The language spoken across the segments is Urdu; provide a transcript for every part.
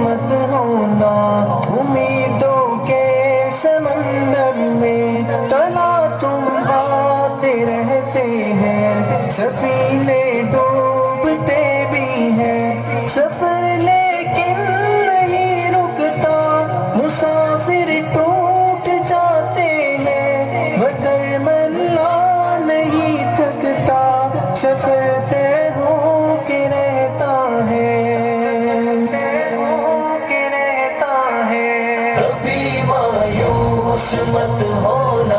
مت ہونا امیدوں کے سمندر میں، تلا تم آتے رہتے ہیں، سفینے ڈوبتے بھی ہیں، سفر لیکن نہیں رکتا، مسافر ٹوٹ جاتے ہیں، مگر ملا نہیں تھکتا، سفر طے ہو کے رہتا ہے۔ مت ہونا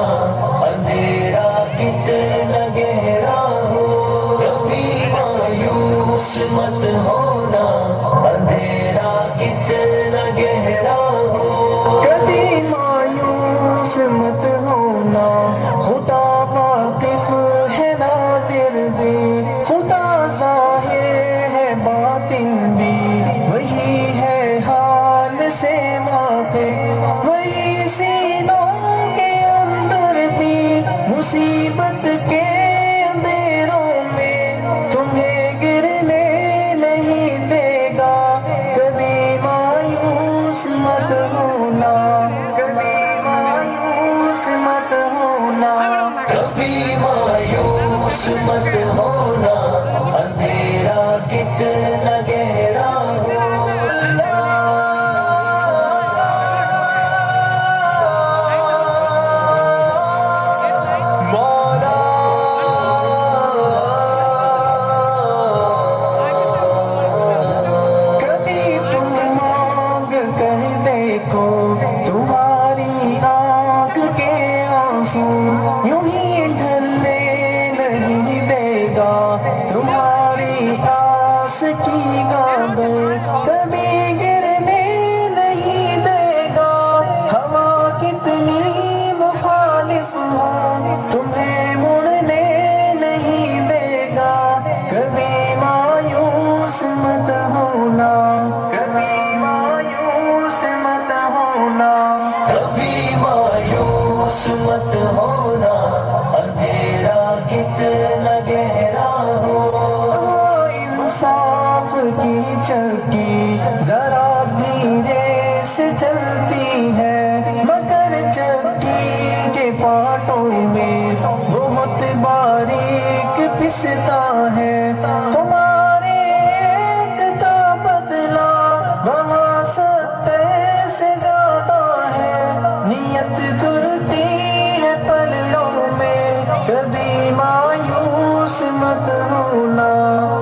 اندھیرا کتنا گہرا ہو، کبھی مایوس مت ہونا اندھیرا کتنا گہرا ہو، کبھی مایوس مت ہونا، خدا واقف ہے ناظر بھی، خدا ظاہر ہے باطن بھی، وہی ہے حال سے واقف، وہی سینوں مصیبت کے اندھیروں میں تمہیں گرنے نہیں دے گا، کبھی مایوس مت ہونا، کبھی مایوس مت ہونا، کبھی مایوس مت ہونا، اندھیرا کتنا گہرا ہو۔ تمہاری آنکھ کے آنسو یوں ہی ڈھلنے نہیں دے گا، تمہاری آس کی گاگر کبھی گرنے نہیں دے گا، ہوا کتنی مخالف ہو تمہیں مڑنے نہیں دے گا، کبھی مایوس مت ہونا، کبھی مایوس مت ہونا، کبھی مایوس مت ہونا، اندھیرا کتنا گہرا ہو، انصاف کی چکی ذرا دھیرے سے چلتی ہے، مگر چکی کے پانٹوں میں بہت باریک پستا ہے، تمہارے ایک کا بدلہ وہاں 70 سے زیادہ ہے، نیت دھلتی ہے پلوں میں، کبھی مایوس مت ہونا،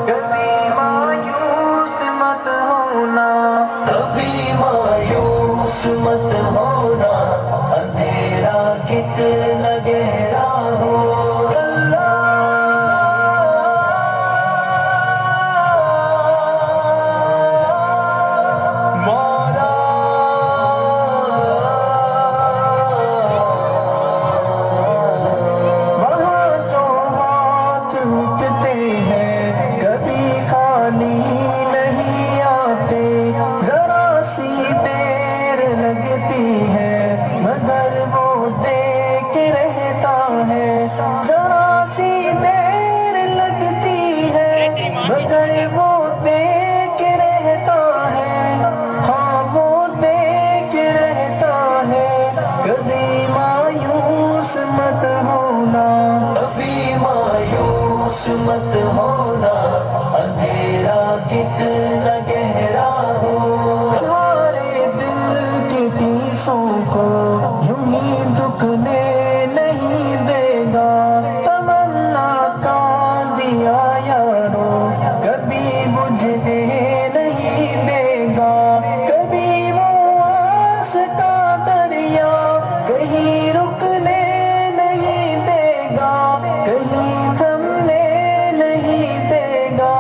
کبھی مایوس مت ہونا، کبھی مایوس مت ہونا، اندھیرا کتنا گہرا ہو۔ ذرا سی دیر لگتی ہے مگر وہ دیکھ رہتا ہے، ہاں وہ دیکھ رہتا ہے، کبھی مایوس مت ہونا، کبھی مایوس مت ہونا، اندھیرا کتنا گہرا ہو، تمہارے دل کی ٹیسوں کو یوں ہی دکھنے نہیں دے گا، تمنا کا دیا یارو کبھی بجھنے نہیں دے گا، کبھی وہ آس کا دریا کہیں رکنے نہیں دے گا، کہیں تھمنے نہیں دے گا،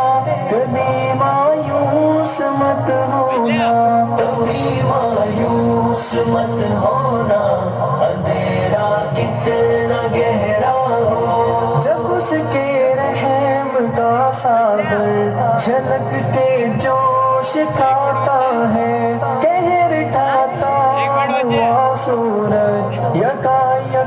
کبھی مایوس مت ہونا، کبھی مایوس مت ہونا، اندھیرا کتنا گہرا ہو، جب اس کے رحم کا ساگر چھلک کے جوش کھاتا ہے،